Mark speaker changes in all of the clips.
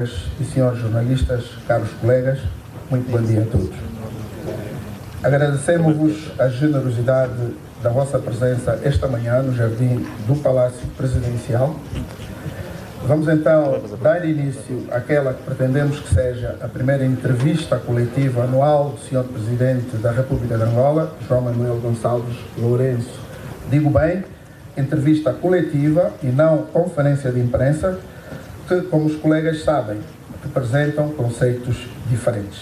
Speaker 1: E senhores jornalistas, caros colegas, muito bom dia a todos. Agradecemos-vos a generosidade da vossa presença esta manhã no jardim do Palácio Presidencial. Vamos então dar início àquela que pretendemos que seja a primeira entrevista coletiva anual do senhor Presidente da República de Angola, João Manuel Gonçalves Lourenço. Digo bem, entrevista coletiva e não conferência de imprensa, que, como os colegas sabem, representam conceitos diferentes.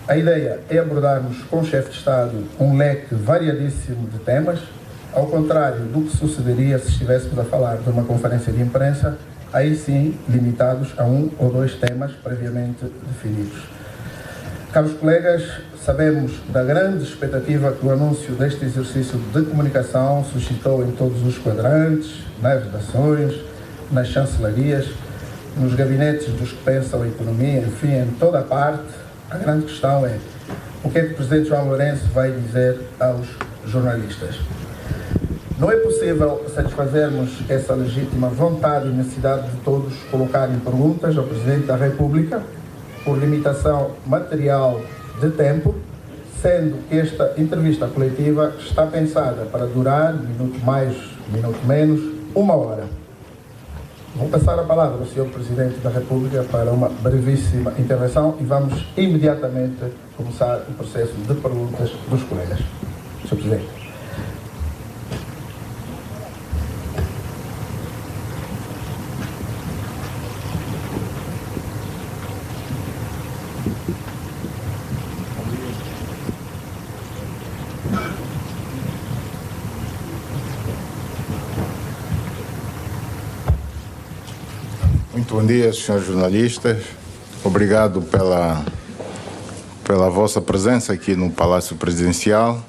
Speaker 1: A ideia é abordarmos com o chefe de Estado um leque variadíssimo de temas, ao contrário do que sucederia se estivéssemos a falar de uma conferência de imprensa, aí sim limitados a um ou dois temas previamente definidos. Caros colegas, sabemos da grande expectativa que o anúncio deste exercício de comunicação suscitou em todos os quadrantes, nas redações, nas chancelarias, nos gabinetes dos que pensam a economia, enfim, em toda a parte. A grande questão é o que é que o Presidente João Lourenço vai dizer aos jornalistas. Não é possível satisfazermos essa legítima vontade e necessidade de todos colocarem perguntas ao Presidente da República por limitação material de tempo, sendo que esta entrevista coletiva está pensada para durar, minuto mais, minuto menos, 1 hora. Vou passar a palavra ao Sr. Presidente da República para uma brevíssima intervenção e vamos imediatamente começar o processo de perguntas dos colegas. Sr. Presidente.
Speaker 2: Muito bom dia, senhores jornalistas. Obrigado pela vossa presença aqui no Palácio Presidencial.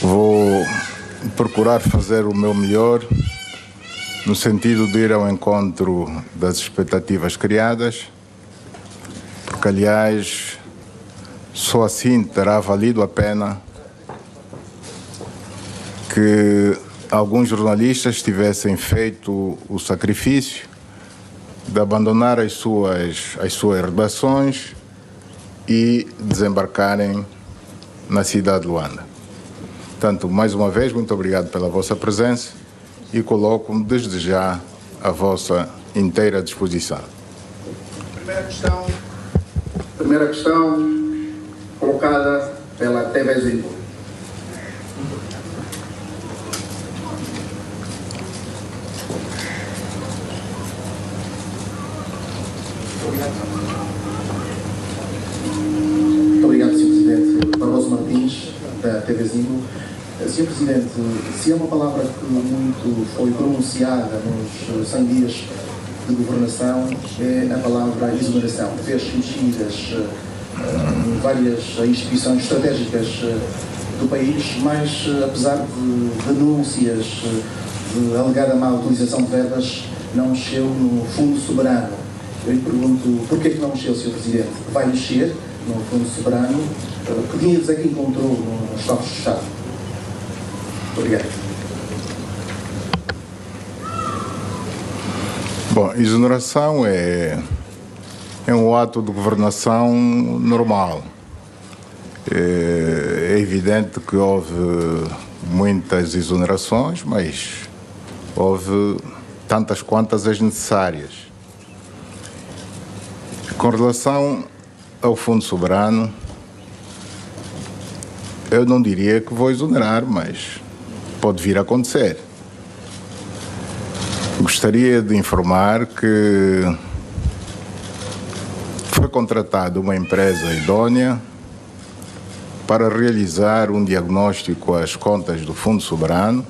Speaker 2: Vou procurar fazer o meu melhor no sentido de ir ao encontro das expectativas criadas, porque, aliás, só assim terá valido a pena que alguns jornalistas tivessem feito o sacrifício de abandonar as suas redações e desembarcarem na cidade de Luanda. Portanto, mais uma vez, muito obrigado pela vossa presença e coloco-me desde já à vossa inteira disposição.
Speaker 1: Primeira questão colocada pela TV Zinco.
Speaker 3: Muito obrigado, Sr. Presidente. Barroso Martins, da TV Zingo. Sr. Presidente, se é uma palavra que muito foi pronunciada nos 100 dias de governação, é a palavra exoneração. Fez mexidas em várias instituições estratégicas do país, mas apesar de denúncias de alegada má utilização de verbas, não mexeu no Fundo Soberano. Eu lhe pergunto, porquê que não mexeu, Sr. Presidente? Vai mexer no Fundo Soberano? Que dinheiros é que encontrou nos cofres de Estado? Muito obrigado.
Speaker 2: Bom, exoneração é um ato de governação normal. É evidente que houve muitas exonerações, mas houve tantas quantas as necessárias. Com relação ao Fundo Soberano, eu não diria que vou exonerar, mas pode vir a acontecer. Gostaria de informar que foi contratada uma empresa idônea para realizar um diagnóstico às contas do Fundo Soberano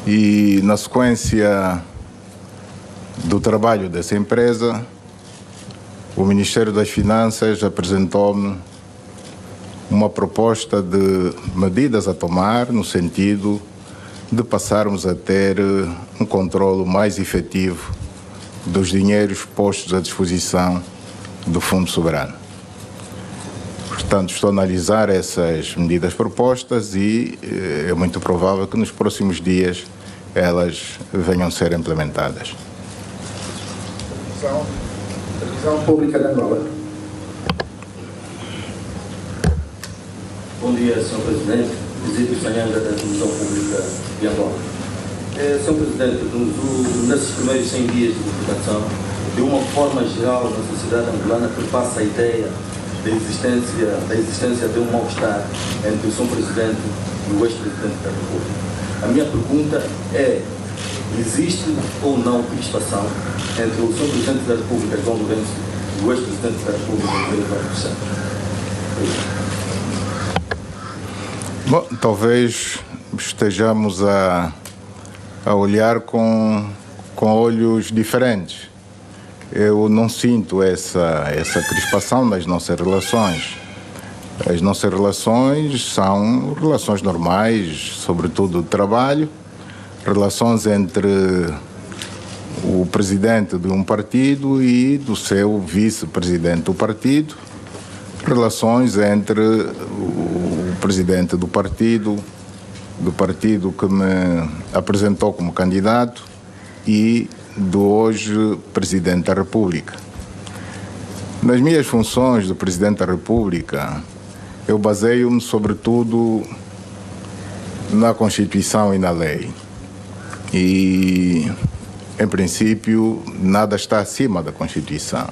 Speaker 2: e, na sequência do trabalho dessa empresa, o Ministério das Finanças apresentou-me uma proposta de medidas a tomar no sentido de passarmos a ter um controle mais efetivo dos dinheiros postos à disposição do Fundo Soberano. Portanto, estou a analisar essas medidas propostas e é muito provável que nos próximos dias elas venham a ser implementadas.
Speaker 1: Televisão Pública de Angola.
Speaker 4: Bom dia, Sr. Presidente. Visito Sanhanga da Televisão Pública de Angola. Sr. Presidente, nesses primeiros 100 dias de governação, de uma forma geral, na sociedade angolana perpassa a ideia da existência de um mal-estar entre o Sr. Presidente e o ex-Presidente da República. A minha pergunta é: existe ou não crispação entre o Sr. Presidente da República, João Lourenço, e o ex-Presidente da República, Pedro Vargas Santos?
Speaker 2: Bom, talvez estejamos a olhar com olhos diferentes. Eu não sinto essa crispação nas nossas relações. As nossas relações são relações normais, sobretudo de trabalho, relações entre o presidente de um partido e do seu vice-presidente do partido, relações entre o presidente do partido que me apresentou como candidato e do hoje Presidente da República. Nas minhas funções de Presidente da República, eu baseio-me sobretudo na Constituição e na lei. E, em princípio, nada está acima da Constituição.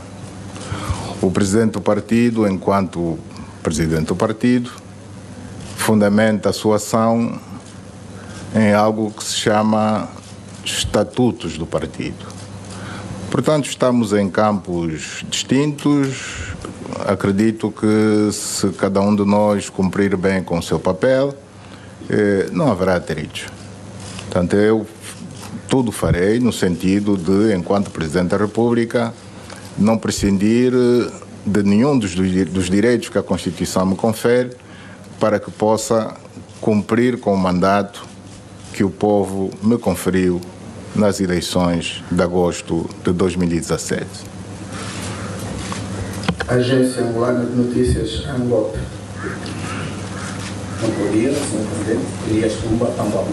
Speaker 2: O Presidente do partido, enquanto Presidente do partido, fundamenta a sua ação em algo que se chama estatutos do partido. Portanto, estamos em campos distintos. Acredito que se cada um de nós cumprir bem com o seu papel, não haverá atritos. Portanto, eu tudo farei no sentido de, enquanto Presidente da República, não prescindir de nenhum dos direitos que a Constituição me confere para que possa cumprir com o mandato que o povo me conferiu nas eleições de agosto de 2017.
Speaker 1: Agência Angolana de Notícias, Angola.
Speaker 5: Bom dia, Sr. Presidente. Elias Tumba, Angola.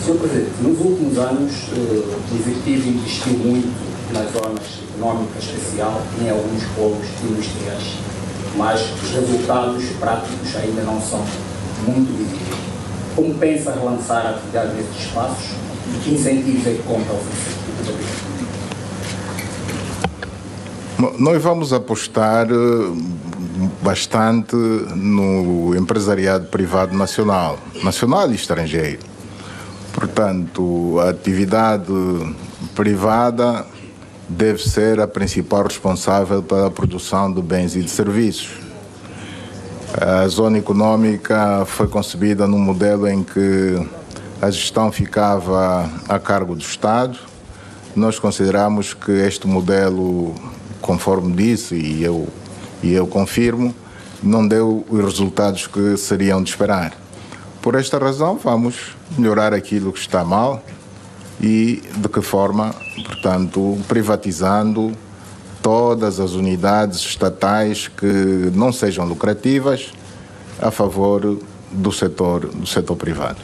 Speaker 5: Sr. Presidente, nos últimos anos, o Executivo investiu muito nas zonas económicas especial e em alguns polos industriais, mas os resultados práticos ainda não são muito visíveis. Como pensa relançar a atividade desses espaços e que incentivos é que conta a oferecer?
Speaker 2: Nós vamos apostar bastante no empresariado privado nacional e estrangeiro. Portanto, a atividade privada deve ser a principal responsável pela produção de bens e de serviços. A zona econômica foi concebida num modelo em que a gestão ficava a cargo do Estado. Nós consideramos que este modelo, conforme disse, e eu confirmo, não deu os resultados que seriam de esperar. Por esta razão, vamos melhorar aquilo que está mal e de que forma, portanto, privatizando todas as unidades estatais que não sejam lucrativas a favor do setor privado.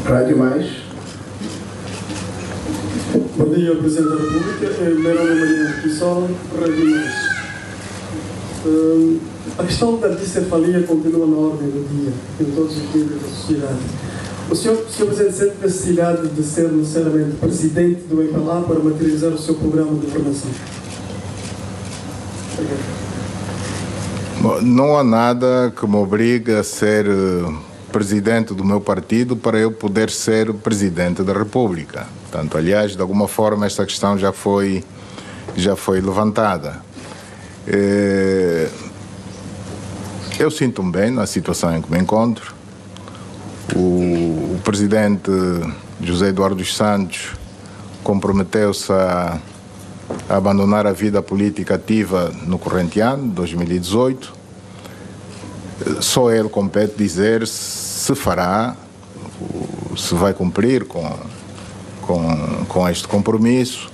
Speaker 1: Rádio Mais.
Speaker 6: Bom dia, Presidente da República. Meu nome é Mariano Quissola, Rádio Mais. A questão da bicefalia continua na ordem do dia, em todos os níveis da sociedade. O Sr. Presidente sente necessidade de ser necessariamente Presidente do EPLA para materializar o seu programa de governação?
Speaker 2: Não há nada que me obrigue a ser Presidente do meu partido para eu poder ser Presidente da República. Portanto, aliás, de alguma forma esta questão já foi levantada. Eu sinto-me bem na situação em que me encontro. O presidente José Eduardo dos Santos comprometeu-se a abandonar a vida política ativa no corrente ano, 2018. Só ele compete dizer se fará, se vai cumprir com este compromisso.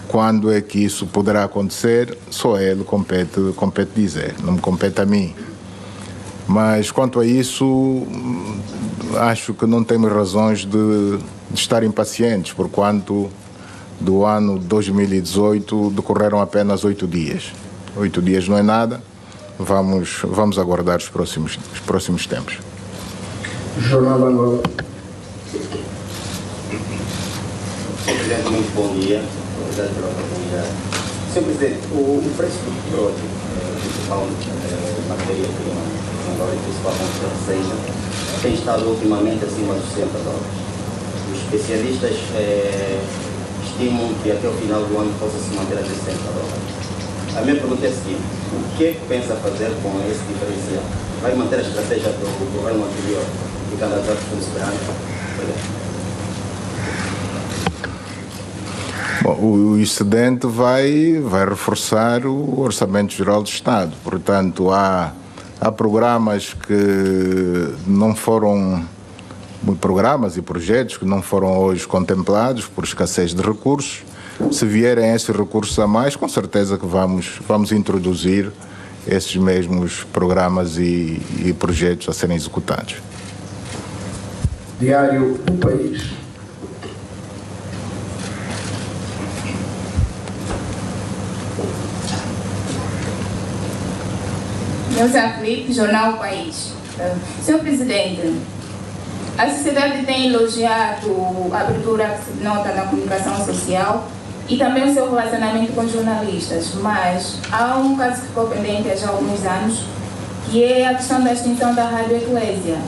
Speaker 2: Quando é que isso poderá acontecer, só ele compete dizer, não me compete a mim. Mas quanto a isso, acho que não temos razões de estar impacientes, porquanto do ano 2018 decorreram apenas 8 dias. 8 dias não é nada, vamos aguardar os próximos tempos.
Speaker 1: Jornal Angola.
Speaker 7: Presidente, muito bom dia. Obrigado pela oportunidade. Senhor Presidente, o preço do petróleo, principal matéria-prima, principalmente da seja, tem estado ultimamente acima dos $60. Os especialistas estimam que até o final do ano possa se manter a $60. A minha pergunta é a seguinte: o que é que pensa fazer com esse diferencial? Vai manter a estratégia do governo anterior de candidato por esperança? Obrigado.
Speaker 2: Bom, o excedente vai reforçar o Orçamento Geral do Estado. Portanto, há programas que não foram, programas e projetos que não foram hoje contemplados por escassez de recursos. Se vierem esses recursos a mais, com certeza que vamos introduzir esses mesmos programas e projetos a serem executados.
Speaker 1: Diário do País.
Speaker 8: Neuza Felipe, Jornal País. Senhor Presidente, a sociedade tem elogiado a abertura que se nota na comunicação social e também o seu relacionamento com jornalistas, mas há um caso que ficou pendente há já alguns anos, que é a questão da extinção da Rádio Eclésia.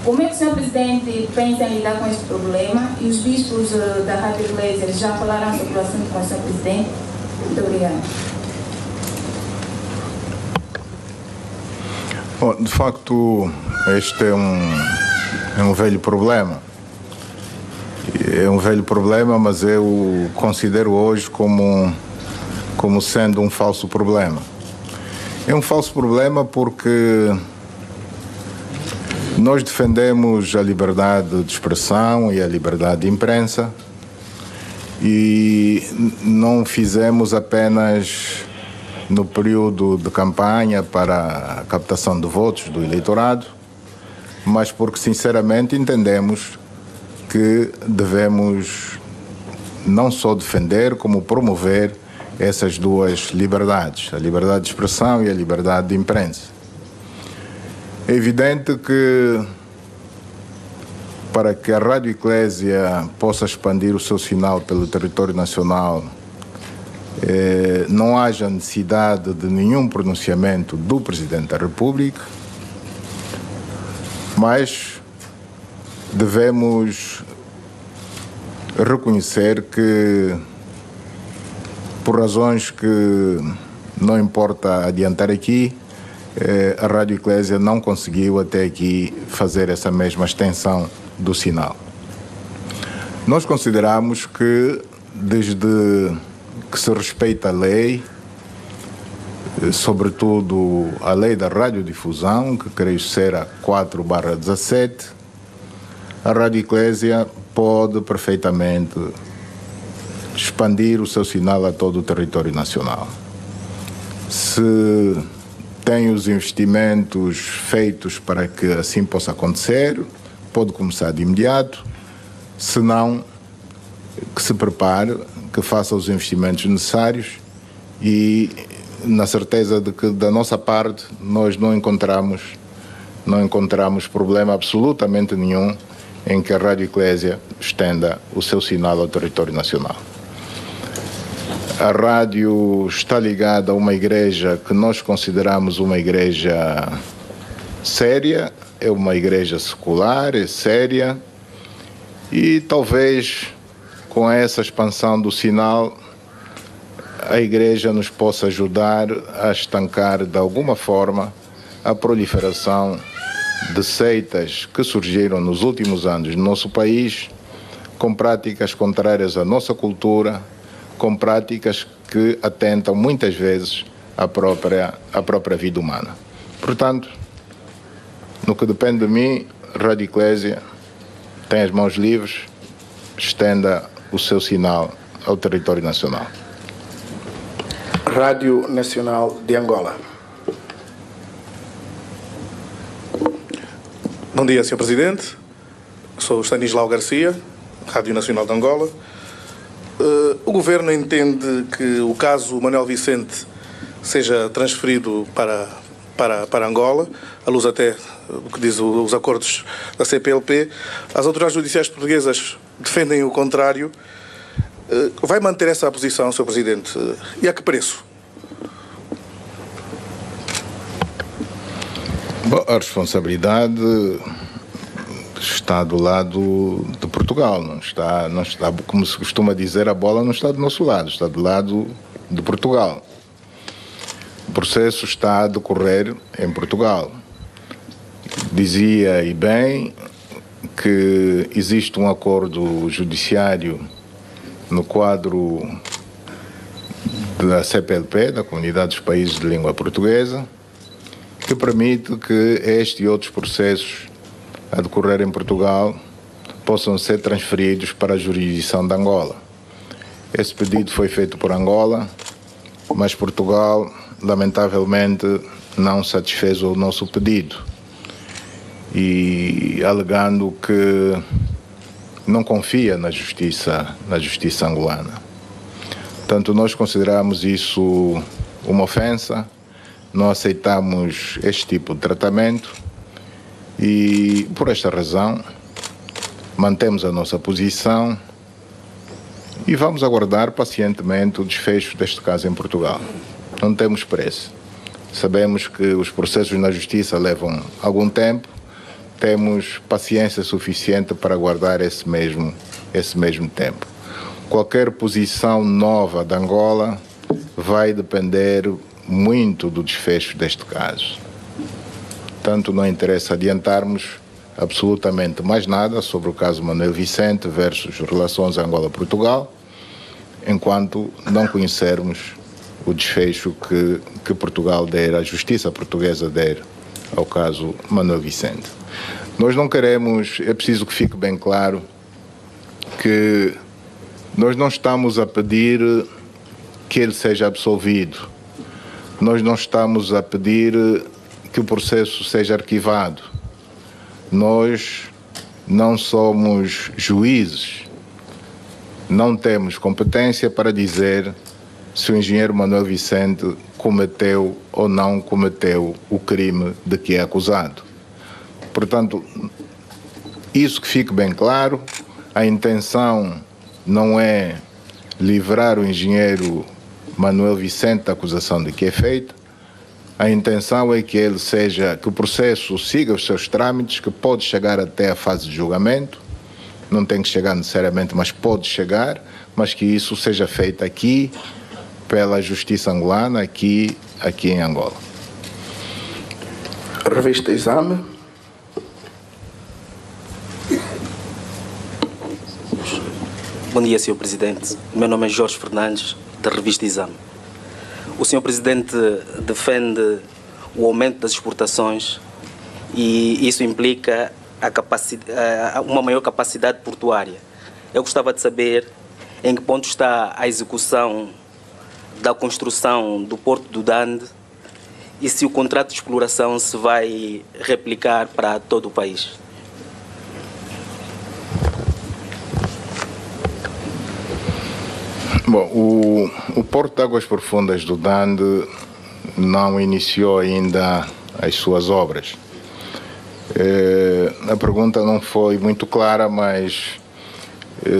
Speaker 8: Como é que o Sr. Presidente pensa em lidar com este problema? E os bispos da Rádio Eclésia já falaram sobre o assunto com o Sr. Presidente? Muito obrigada.
Speaker 2: Bom, de facto, este é um velho problema. É um velho problema, mas eu considero hoje como sendo um falso problema. É um falso problema porque nós defendemos a liberdade de expressão e a liberdade de imprensa e não fizemos apenas no período de campanha para a captação de votos do eleitorado, mas porque sinceramente entendemos que devemos não só defender, como promover essas duas liberdades, a liberdade de expressão e a liberdade de imprensa. É evidente que para que a Rádio Eclésia possa expandir o seu sinal pelo território nacional, não haja necessidade de nenhum pronunciamento do Presidente da República, mas devemos reconhecer que, por razões que não importa adiantar aqui, a Rádio Eclésia não conseguiu até aqui fazer essa mesma extensão do sinal. Nós consideramos que, desde que se respeita a lei, sobretudo a lei da radiodifusão, que creio ser a 4/17, a Rádio Eclésia pode perfeitamente expandir o seu sinal a todo o território nacional. Se tem os investimentos feitos para que assim possa acontecer, pode começar de imediato. Se não, que se prepare, que faça os investimentos necessários e na certeza de que da nossa parte nós não encontramos problema absolutamente nenhum em que a Rádio Eclésia estenda o seu sinal ao território nacional. A rádio está ligada a uma igreja que nós consideramos uma igreja séria, é uma igreja secular, é séria, e talvez com essa expansão do sinal a igreja nos possa ajudar a estancar de alguma forma a proliferação de seitas que surgiram nos últimos anos no nosso país, com práticas contrárias à nossa cultura, com práticas que atentam muitas vezes à própria vida humana. Portanto, no que depende de mim, a Rádio Eclésia tem as mãos livres, estenda o seu sinal ao território nacional.
Speaker 1: Rádio Nacional de Angola.
Speaker 9: Bom dia, Sr. Presidente. Sou Stanislau Garcia, Rádio Nacional de Angola. O Governo entende que o caso Manuel Vicente seja transferido para Angola, à luz até do que diz os acordos da CPLP. As autoridades judiciais portuguesas defendem o contrário. Vai manter essa posição, Sr. Presidente? E a que preço?
Speaker 2: Bom, a responsabilidade está do lado de Portugal, não está, como se costuma dizer, a bola não está do nosso lado, está do lado de Portugal. O processo está a decorrer em Portugal. Dizia, e bem, que existe um acordo judiciário no quadro da CPLP, da Comunidade dos Países de Língua Portuguesa, que permite que este e outros processos a decorrer em Portugal possam ser transferidos para a jurisdição de Angola. Esse pedido foi feito por Angola, mas Portugal, lamentavelmente, não satisfez o nosso pedido, e alegando que não confia na justiça angolana. Portanto, nós consideramos isso uma ofensa, não aceitamos este tipo de tratamento e, por esta razão, mantemos a nossa posição e vamos aguardar pacientemente o desfecho deste caso em Portugal. Não temos pressa. Sabemos que os processos na justiça levam algum tempo, temos paciência suficiente para aguardar esse mesmo tempo. Qualquer posição nova de Angola vai depender muito do desfecho deste caso. Portanto, não interessa adiantarmos absolutamente mais nada sobre o caso Manuel Vicente versus relações Angola-Portugal, enquanto não conhecermos o desfecho que Portugal der, a justiça portuguesa der ao caso Manuel Vicente. Nós não queremos, é preciso que fique bem claro que nós não estamos a pedir que ele seja absolvido. Nós não estamos a pedir que o processo seja arquivado. Nós não somos juízes. Não temos competência para dizer se o engenheiro Manuel Vicente cometeu ou não cometeu o crime de que é acusado. Portanto, isso que fique bem claro, a intenção não é livrar o engenheiro Manuel Vicente da acusação de que é feita. A intenção é que que o processo siga os seus trâmites, que pode chegar até a fase de julgamento, não tem que chegar necessariamente, mas pode chegar, mas que isso seja feito aqui pela justiça angolana, aqui em Angola.
Speaker 1: Revista Exame.
Speaker 10: Bom dia, Sr. Presidente. O meu nome é Jorge Fernandes, da Revista Exame. O Sr. Presidente defende o aumento das exportações e isso implica uma maior capacidade portuária. Eu gostava de saber em que ponto está a execução da construção do Porto do Dande e se o contrato de exploração se vai replicar para todo o país.
Speaker 2: Bom, o Porto de Águas Profundas do Dande não iniciou ainda as suas obras. A pergunta não foi muito clara, mas,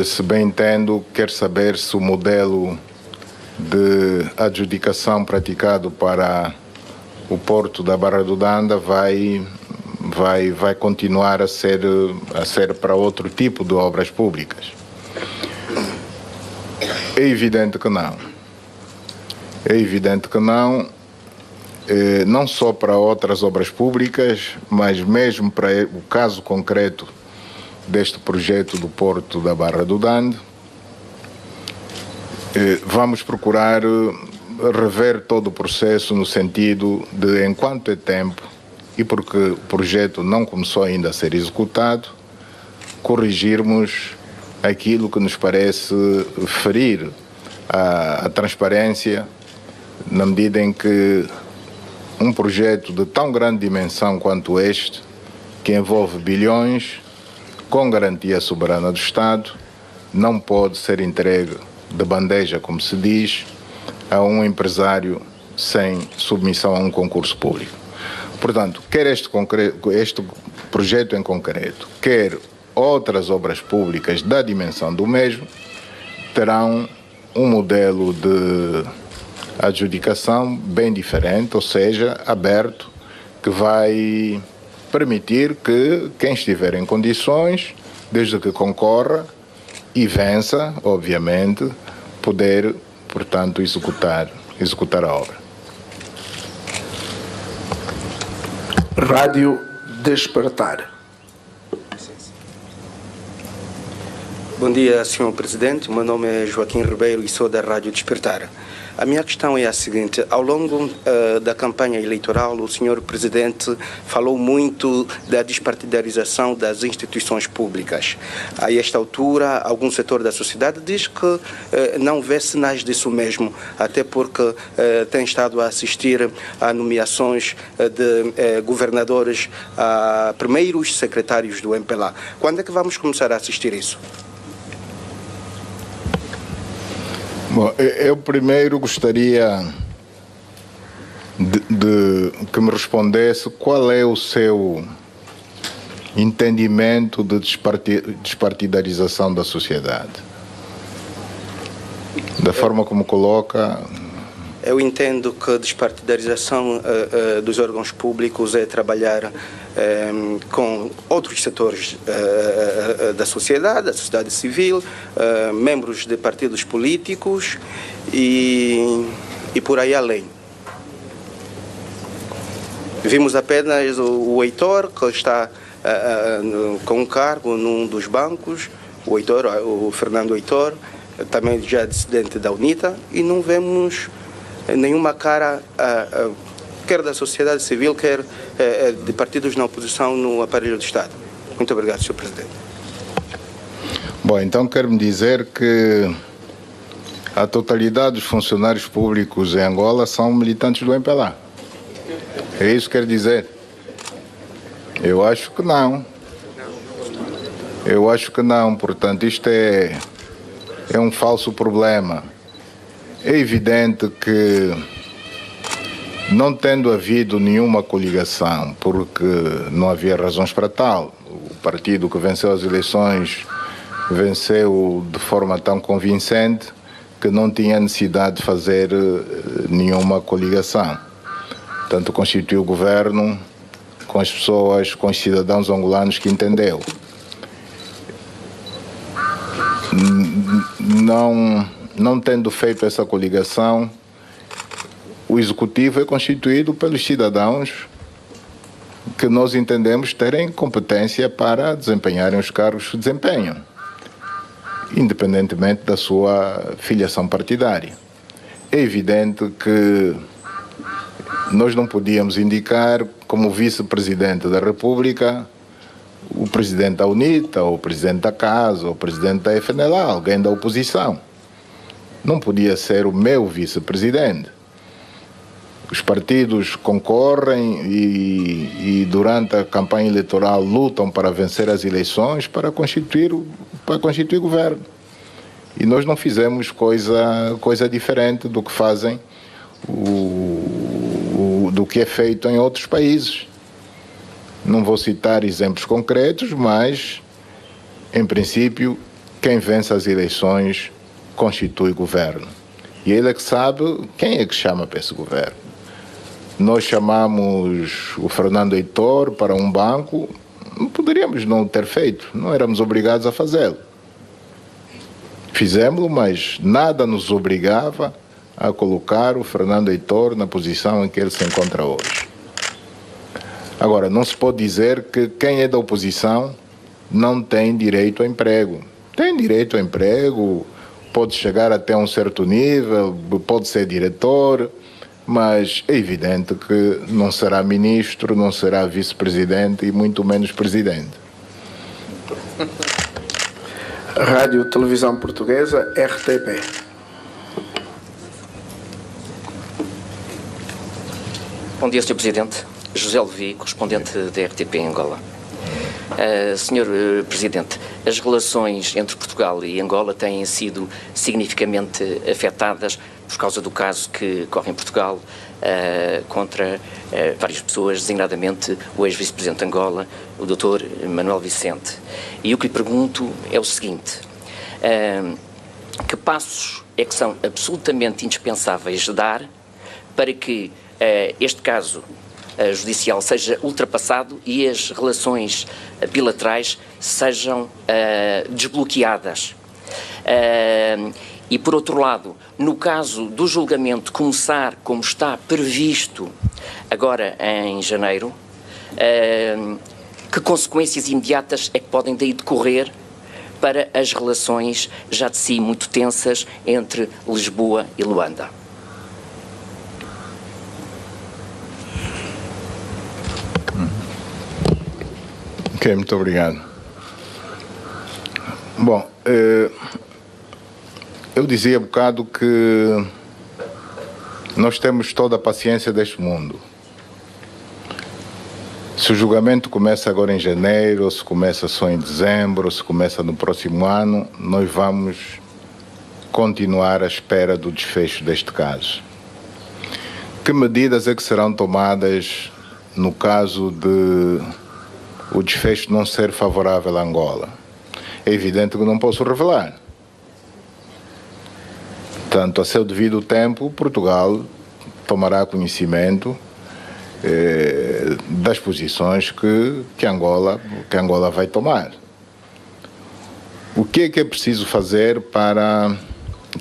Speaker 2: se bem entendo, quer saber se o modelo de adjudicação praticado para o Porto da Barra do Dande vai continuar a ser para outro tipo de obras públicas. É evidente que não. É evidente que não, não só para outras obras públicas, mas mesmo para o caso concreto deste projeto do Porto da Barra do Dande. Vamos procurar rever todo o processo no sentido de, enquanto é tempo, e porque o projeto não começou ainda a ser executado, corrigirmos aquilo que nos parece ferir a transparência, na medida em que um projeto de tão grande dimensão quanto este, que envolve bilhões, com garantia soberana do Estado, não pode ser entregue de bandeja, como se diz, a um empresário sem submissão a um concurso público. Portanto, quer este projeto em concreto, quer outras obras públicas da dimensão do mesmo, terão um modelo de adjudicação bem diferente, ou seja, aberto, que vai permitir que quem estiver em condições, desde que concorra e vença, obviamente, poder, portanto, executar a obra.
Speaker 11: Rádio Despertar.
Speaker 12: Bom dia, Sr. Presidente. Meu nome é Joaquim Ribeiro e sou da Rádio Despertar. A minha questão é a seguinte: ao longo da campanha eleitoral, o Sr. Presidente falou muito da despartidarização das instituições públicas. A esta altura, algum setor da sociedade diz que não vê sinais disso mesmo, até porque tem estado a assistir a nomeações de governadores a primeiros secretários do MPLA. Quando é que vamos começar a assistir isso?
Speaker 2: Bom, eu primeiro gostaria de que me respondesse qual é o seu entendimento de despartidarização da sociedade. Da forma como coloca...
Speaker 12: Eu entendo que a despartidarização dos órgãos públicos é trabalhar com outros setores da sociedade civil, membros de partidos políticos e por aí além. Vimos apenas o Heitor, que está com um cargo num dos bancos, o Fernando Heitor, também já dissidente da UNITA, e não vemos nenhuma cara, quer da sociedade civil, quer de partidos na oposição no aparelho do Estado. Muito obrigado, Sr. Presidente.
Speaker 2: Bom, então quero-me dizer que a totalidade dos funcionários públicos em Angola são militantes do MPLA. É isso que quer dizer? Eu acho que não. Eu acho que não. Portanto, isto é um falso problema. É evidente que, não tendo havido nenhuma coligação, porque não havia razões para tal, o partido que venceu as eleições venceu de forma tão convincente que não tinha necessidade de fazer nenhuma coligação. Portanto, constituiu o governo com as pessoas, com os cidadãos angolanos que entendeu. Não tendo feito essa coligação, o executivo é constituído pelos cidadãos que nós entendemos terem competência para desempenharem os cargos que desempenham, independentemente da sua filiação partidária. É evidente que nós não podíamos indicar como vice-presidente da República o presidente da UNITA, ou o presidente da CAS, ou o presidente da FNLA, alguém da oposição. Não podia ser o meu vice-presidente. Os partidos concorrem e durante a campanha eleitoral lutam para vencer as eleições para constituir governo. E nós não fizemos coisa diferente do que fazem, do que é feito em outros países. Não vou citar exemplos concretos, mas, em princípio, quem vence as eleições constitui governo. E ele é que sabe quem é que chama para esse governo. Nós chamamos o Fernando Heitor para um banco, poderíamos não ter feito, não éramos obrigados a fazê-lo. Fizemos-lo, mas nada nos obrigava a colocar o Fernando Heitor na posição em que ele se encontra hoje. Agora, não se pode dizer que quem é da oposição não tem direito ao emprego. Tem direito ao emprego, pode chegar até um certo nível, pode ser diretor, mas é evidente que não será ministro, não será vice-presidente e muito menos presidente.
Speaker 11: Rádio Televisão Portuguesa, RTP.
Speaker 13: Bom dia, Sr. Presidente. José Levi, correspondente da RTP em Angola. Senhor Presidente, as relações entre Portugal e Angola têm sido significativamente afetadas por causa do caso que corre em Portugal contra várias pessoas, designadamente o ex-vice-presidente de Angola, o Dr. Manuel Vicente. E o que lhe pergunto é o seguinte: que passos é que são absolutamente indispensáveis de dar para que este caso judicial seja ultrapassado e as relações bilaterais sejam desbloqueadas? E, por outro lado, no caso do julgamento começar como está previsto agora em janeiro, que consequências imediatas é que podem daí decorrer para as relações já de si muito tensas entre Lisboa e Luanda?
Speaker 2: Ok, muito obrigado. Bom, eu dizia há bocado que nós temos toda a paciência deste mundo. Se o julgamento começa agora em janeiro, ou se começa só em dezembro, ou se começa no próximo ano, nós vamos continuar à espera do desfecho deste caso. Que medidas é que serão tomadas no caso de o desfecho não ser favorável a Angola? É evidente que não posso revelar. Portanto, a seu devido tempo, Portugal tomará conhecimento das posições que Angola vai tomar. O que é preciso fazer para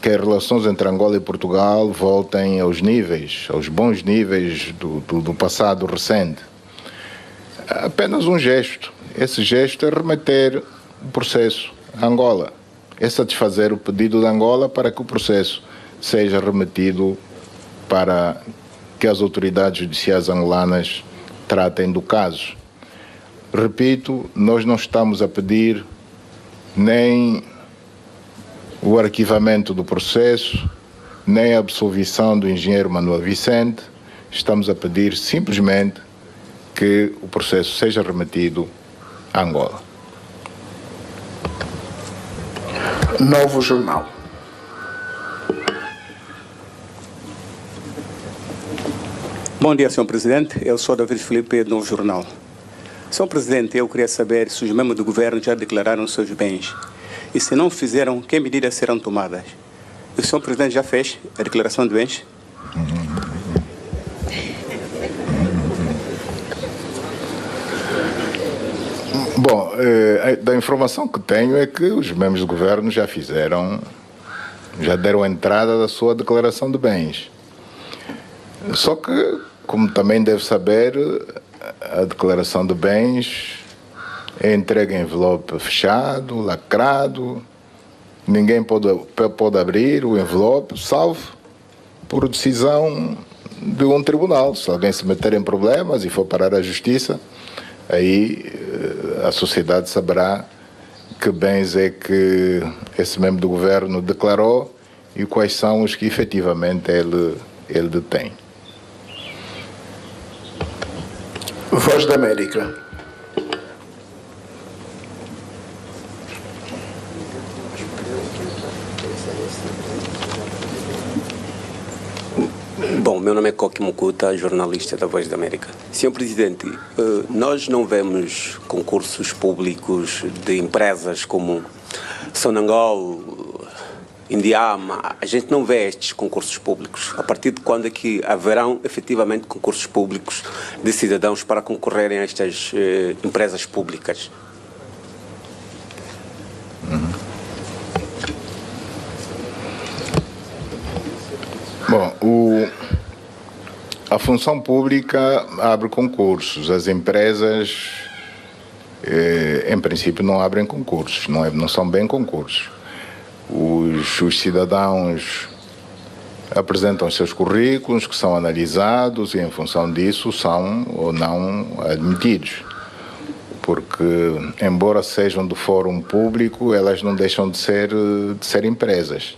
Speaker 2: que as relações entre Angola e Portugal voltem aos bons níveis do passado recente? Apenas um gesto. Esse gesto é remeter o processo a Angola. É satisfazer o pedido de Angola para que o processo seja remetido para que as autoridades judiciais angolanas tratem do caso. Repito, nós não estamos a pedir nem o arquivamento do processo, nem a absolvição do engenheiro Manuel Vicente. Estamos a pedir simplesmente que o processo seja remetido a Angola.
Speaker 11: Novo Jornal.
Speaker 14: Bom dia, Sr. Presidente. Eu sou David Felipe, do Novo Jornal. Sr. Presidente, eu queria saber se os membros do governo já declararam seus bens. E se não fizeram, que medidas serão tomadas? O Sr. Presidente já fez a declaração de bens?
Speaker 2: Bom, da informação que tenho é que os membros do governo já deram entrada da sua declaração de bens. Só que, como também deve saber, a declaração de bens é entregue em envelope fechado, lacrado. Ninguém pode abrir o envelope, salvo por decisão de um tribunal. Se alguém se meter em problemas e for parar à justiça, aí a sociedade saberá que bens é que esse membro do governo declarou e quais são os que efetivamente ele detém.
Speaker 11: Voz da América.
Speaker 15: Bom, meu nome é Koki Mukuta, jornalista da Voz da América. Senhor Presidente, nós não vemos concursos públicos de empresas como Sonangol, Indiama. A gente não vê estes concursos públicos. A partir de quando é que haverão efetivamente concursos públicos de cidadãos para concorrerem a estas empresas públicas?
Speaker 2: Bom, a função pública abre concursos. As empresas, em princípio, não abrem concursos, não são bem concursos. Os cidadãos apresentam os seus currículos, que são analisados, e em função disso são ou não admitidos. Porque, embora sejam do fórum público, elas não deixam de ser empresas.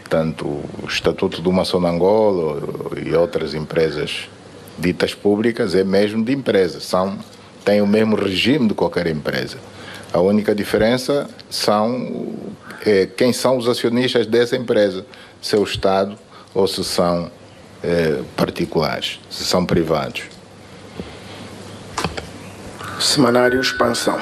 Speaker 2: Tanto o Estatuto do Sonangol e outras empresas ditas públicas é mesmo de empresas, são tem o mesmo regime de qualquer empresa. A única diferença são quem são os acionistas dessa empresa, se é o Estado ou se são particulares, se são privados.
Speaker 11: Semanário Expansão.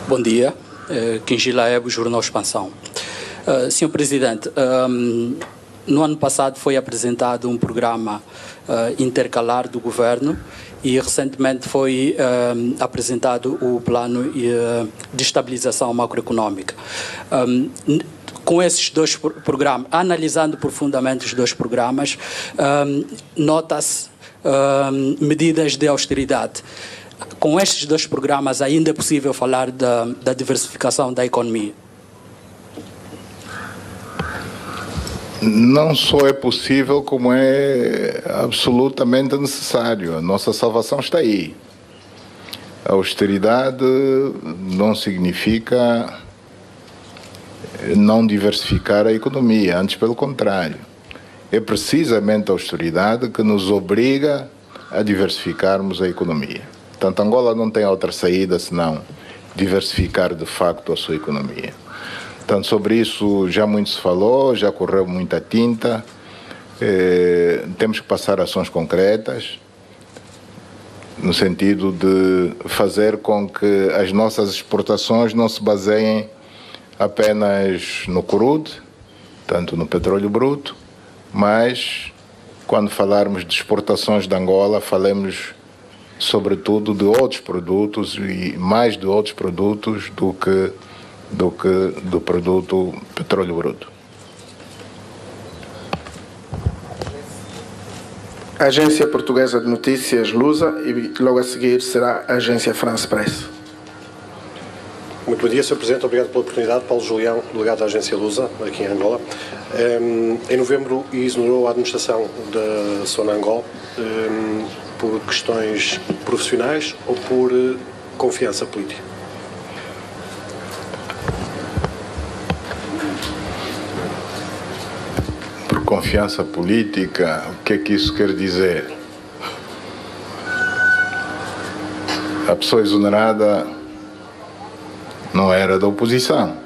Speaker 16: Bom dia, Quingila Ebo, Jornal Expansão. Senhor Presidente, no ano passado foi apresentado um programa intercalar do Governo e recentemente foi apresentado o plano de estabilização macroeconômica. Com esses dois programas, analisando profundamente os dois programas, nota-se medidas de austeridade. Com estes dois programas ainda é possível falar da diversificação da economia?
Speaker 2: Não só é possível, como é absolutamente necessário. A nossa salvação está aí. A austeridade não significa não diversificar a economia, antes pelo contrário. É precisamente a austeridade que nos obriga a diversificarmos a economia. Portanto, Angola não tem outra saída senão diversificar de facto a sua economia. Portanto, sobre isso já muito se falou, já correu muita tinta. Temos que passar ações concretas no sentido de fazer com que as nossas exportações não se baseiem apenas no crudo, tanto no petróleo bruto, mas quando falarmos de exportações de Angola, falemos sobretudo de outros produtos e mais de outros produtos do que do produto petróleo bruto.
Speaker 11: Agência Portuguesa de Notícias, Lusa, e logo a seguir será a Agência France Press.
Speaker 17: Muito bom dia, Sr. Presidente. Obrigado pela oportunidade. Paulo Julião, delegado da Agência Lusa, aqui em Angola. Em novembro, exonerou a administração da Sonangol por questões profissionais ou por confiança política?
Speaker 2: Por confiança política, o que é que isso quer dizer? A pessoa exonerada não era da oposição.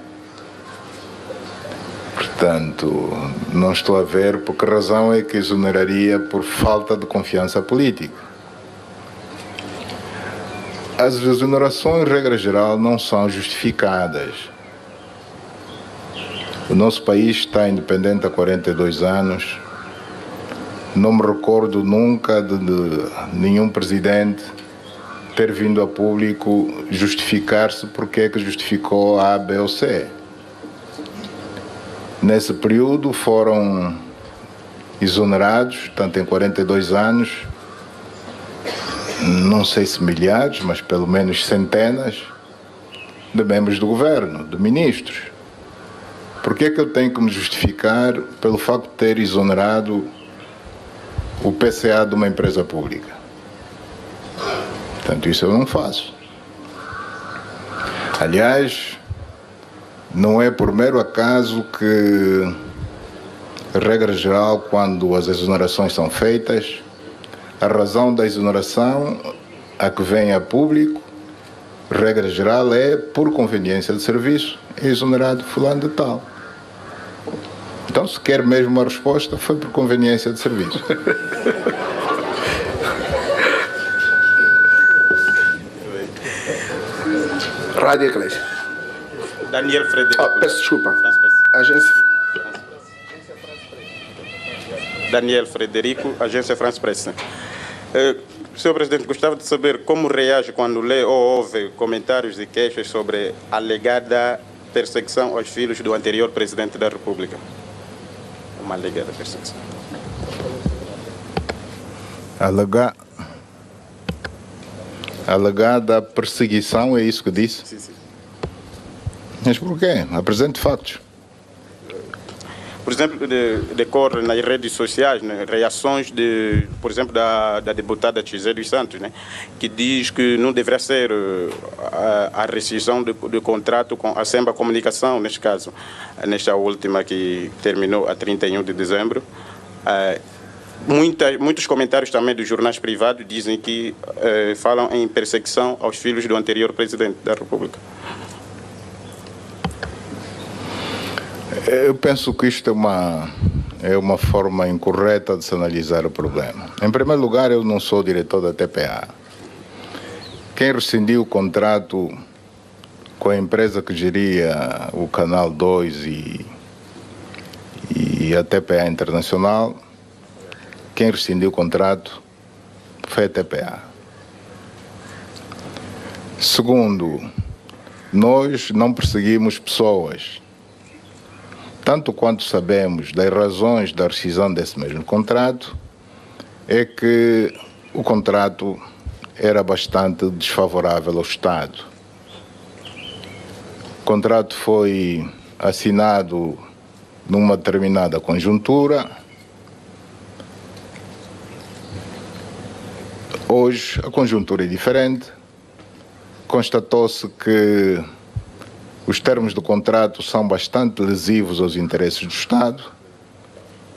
Speaker 2: Portanto, não estou a ver por que razão é que exoneraria por falta de confiança política. As exonerações, regra geral, não são justificadas. O nosso país está independente há 42 anos. Não me recordo nunca de nenhum presidente ter vindo a público justificar-se porque é que justificou A, B ou C. Nesse período foram exonerados, tanto em 42 anos, não sei se milhares, mas pelo menos centenas de membros do governo, de ministros. Por que é que eu tenho que me justificar pelo facto de ter exonerado o PCA de uma empresa pública? Portanto, isso eu não faço. Aliás, não é por mero acaso que, regra geral, quando as exonerações são feitas, a razão da exoneração a que vem a público, regra geral, é por conveniência de serviço, é exonerado fulano de tal. Então, se quer mesmo uma resposta, foi por conveniência de serviço.
Speaker 11: Rádio Eclésia.
Speaker 18: Daniel Frederico.
Speaker 11: Peço desculpa. Agência...
Speaker 18: Daniel Frederico, Agência France Press. Senhor Presidente, gostava de saber como reage quando lê ou ouve comentários e queixas sobre a alegada perseguição aos filhos do anterior Presidente da República. Uma alegada perseguição.
Speaker 2: Alegada perseguição, é isso que disse?
Speaker 18: Sim, sim.
Speaker 2: Mas por quê? Apresente factos.
Speaker 18: por exemplo, decorre nas redes sociais, né, reações, por exemplo, da deputada Gisele dos Santos, né, que diz que não deveria ser a rescisão do contrato com a Semba Comunicação, neste caso, nesta última que terminou a 31 de dezembro. Muitos comentários também dos jornais privados dizem que falam em perseguição aos filhos do anterior presidente da República.
Speaker 2: Eu penso que isto é uma forma incorreta de se analisar o problema. Em primeiro lugar, eu não sou diretor da TPA. Quem rescindiu o contrato com a empresa que geria o Canal 2 e a TPA Internacional, quem rescindiu o contrato foi a TPA. Segundo, nós não perseguimos pessoas. Tanto quanto sabemos das razões da rescisão desse mesmo contrato, é que o contrato era bastante desfavorável ao Estado. O contrato foi assinado numa determinada conjuntura. Hoje a conjuntura é diferente. Constatou-se que os termos do contrato são bastante lesivos aos interesses do Estado.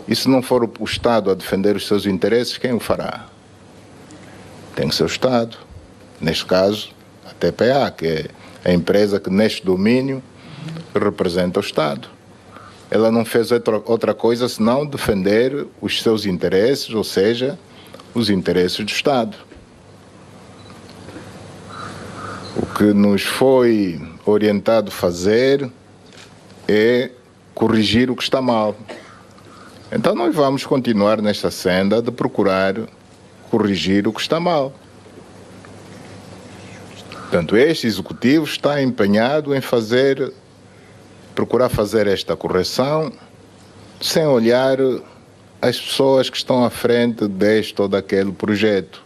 Speaker 2: E se não for o Estado a defender os seus interesses, quem o fará? Tem que ser o Estado. Neste caso, a TPA, que é a empresa que neste domínio representa o Estado. Ela não fez outra coisa senão defender os seus interesses, ou seja, os interesses do Estado. O que nos foi orientado a fazer é corrigir o que está mal. Então nós vamos continuar nesta senda de procurar corrigir o que está mal. Portanto, este executivo está empenhado em procurar fazer esta correção sem olhar as pessoas que estão à frente deste ou daquele projeto.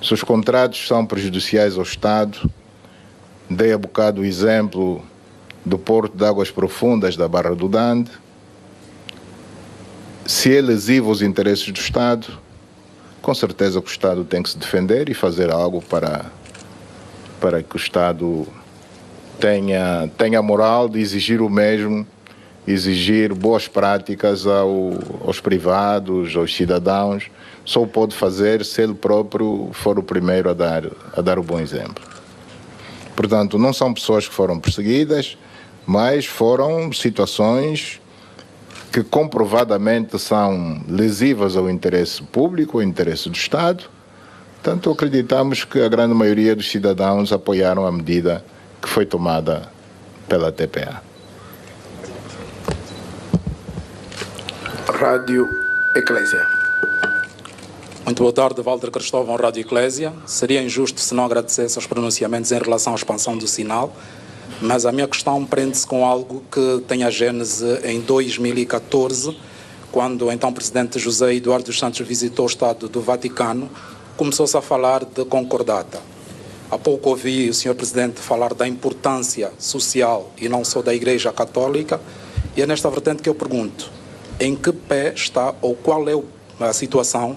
Speaker 2: Se os contratos são prejudiciais ao Estado, dei há bocado o exemplo do Porto de Águas Profundas da Barra do Dande. Se é lesivo aos interesses do Estado, com certeza que o Estado tem que se defender e fazer algo para que o Estado tenha moral de exigir o mesmo, exigir boas práticas aos privados, aos cidadãos. Só o pode fazer se ele próprio for o primeiro a dar o bom exemplo. Portanto, não são pessoas que foram perseguidas, mas foram situações que comprovadamente são lesivas ao interesse público, ao interesse do Estado. Portanto, acreditamos que a grande maioria dos cidadãos apoiaram a medida que foi tomada pela TPA.
Speaker 11: Rádio Eclésia.
Speaker 19: Muito boa tarde, Walter Cristóvão, Rádio Eclésia. Seria injusto se não agradecesse aos pronunciamentos em relação à expansão do sinal, mas a minha questão prende-se com algo que tem a gênese em 2014, quando o então presidente José Eduardo dos Santos visitou o Estado do Vaticano, começou-se a falar de concordata. Há pouco ouvi o Sr. Presidente falar da importância social e não só da Igreja Católica, e é nesta vertente que eu pergunto, em que pé está ou qual é a situação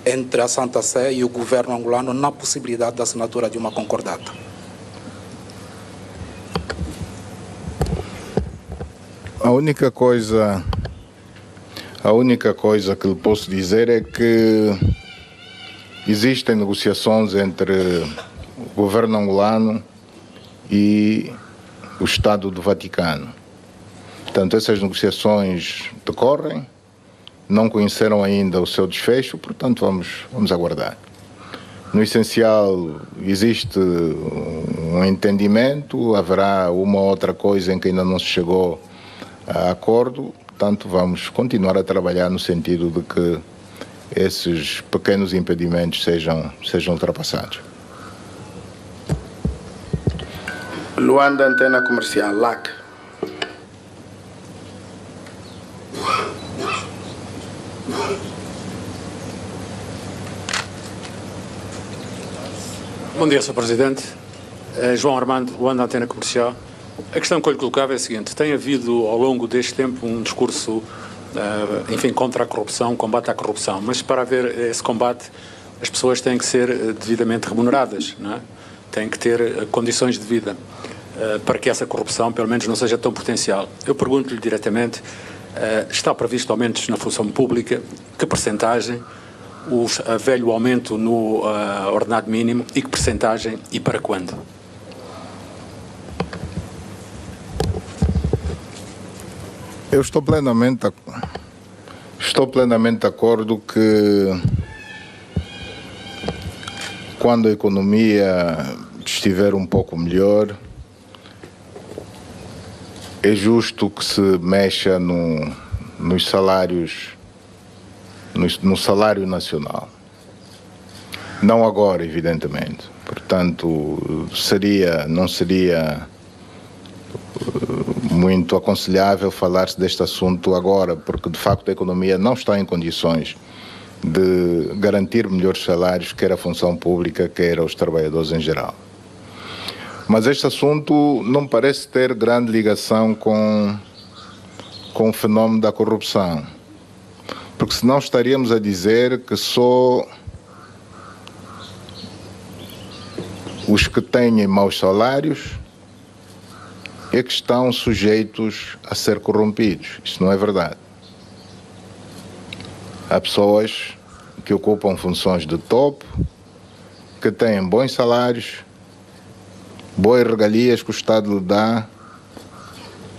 Speaker 19: entre a Santa Sé e o governo angolano na possibilidade da assinatura de uma concordata?
Speaker 2: A única coisa que lhe posso dizer é que existem negociações entre o governo angolano e o Estado do Vaticano. Portanto, essas negociações decorrem, não conheceram ainda o seu desfecho, portanto vamos aguardar. No essencial existe um entendimento, haverá uma outra coisa em que ainda não se chegou a acordo, portanto vamos continuar a trabalhar no sentido de que esses pequenos impedimentos sejam ultrapassados.
Speaker 11: Luanda, Antena Comercial, LAC.
Speaker 20: Bom dia, Sr. Presidente. João Armando, Luanda, Antena Comercial.
Speaker 19: A questão que eu lhe colocava é a seguinte: tem havido ao longo deste tempo um discurso, enfim, contra a corrupção, combate à corrupção, mas para haver esse combate as pessoas têm que ser devidamente remuneradas, não é? Têm que ter condições de vida para que essa corrupção pelo menos não seja tão potencial. Eu pergunto-lhe diretamente, está previsto aumentos na função pública? Que percentagem? O velho aumento no ordenado mínimo e que percentagem e para quando?
Speaker 2: Eu estou plenamente de acordo que quando a economia estiver um pouco melhor, é justo que se mexa nos salários, no salário nacional. Não agora, evidentemente. Portanto, não seria muito aconselhável falar-se deste assunto agora, porque de facto a economia não está em condições de garantir melhores salários, quer a função pública, quer aos trabalhadores em geral. Mas este assunto não parece ter grande ligação com o fenómeno da corrupção, porque senão estaríamos a dizer que só os que têm maus salários é que estão sujeitos a ser corrompidos. Isso não é verdade. Há pessoas que ocupam funções de topo, que têm bons salários, boas regalias que o Estado lhe dá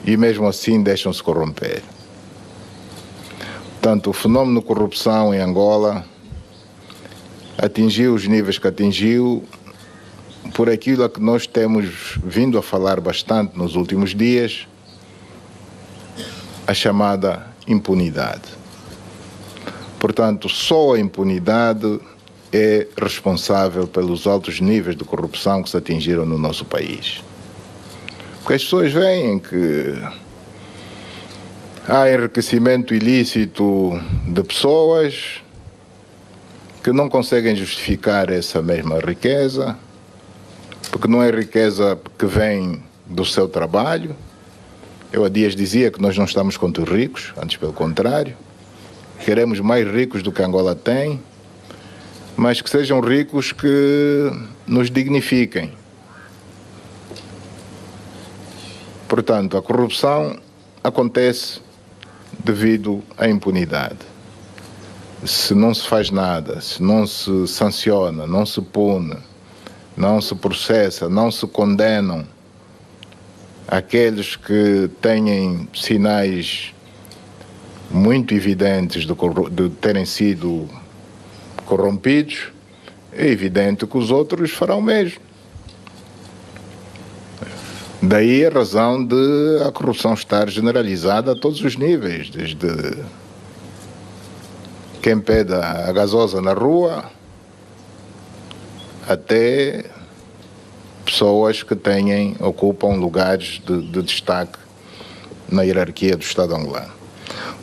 Speaker 2: e mesmo assim deixam-se corromper. Portanto, o fenómeno de corrupção em Angola atingiu os níveis que atingiu por aquilo a que nós temos vindo a falar bastante nos últimos dias, a chamada impunidade. Portanto, só a impunidade é responsável pelos altos níveis de corrupção que se atingiram no nosso país. Porque as pessoas veem que há enriquecimento ilícito de pessoas que não conseguem justificar essa mesma riqueza, porque não é riqueza que vem do seu trabalho. Eu há dias dizia que nós não estamos contra os ricos, antes pelo contrário. Queremos mais ricos do que Angola tem, mas que sejam ricos que nos dignifiquem. Portanto, a corrupção acontece devido à impunidade. Se não se faz nada, se não se sanciona, não se pune, não se processa, não se condenam aqueles que têm sinais muito evidentes de terem sido corrompidos, é evidente que os outros farão o mesmo. Daí a razão de a corrupção estar generalizada a todos os níveis, desde quem pede a gasosa na rua até pessoas que ocupam lugares de destaque na hierarquia do Estado angolano.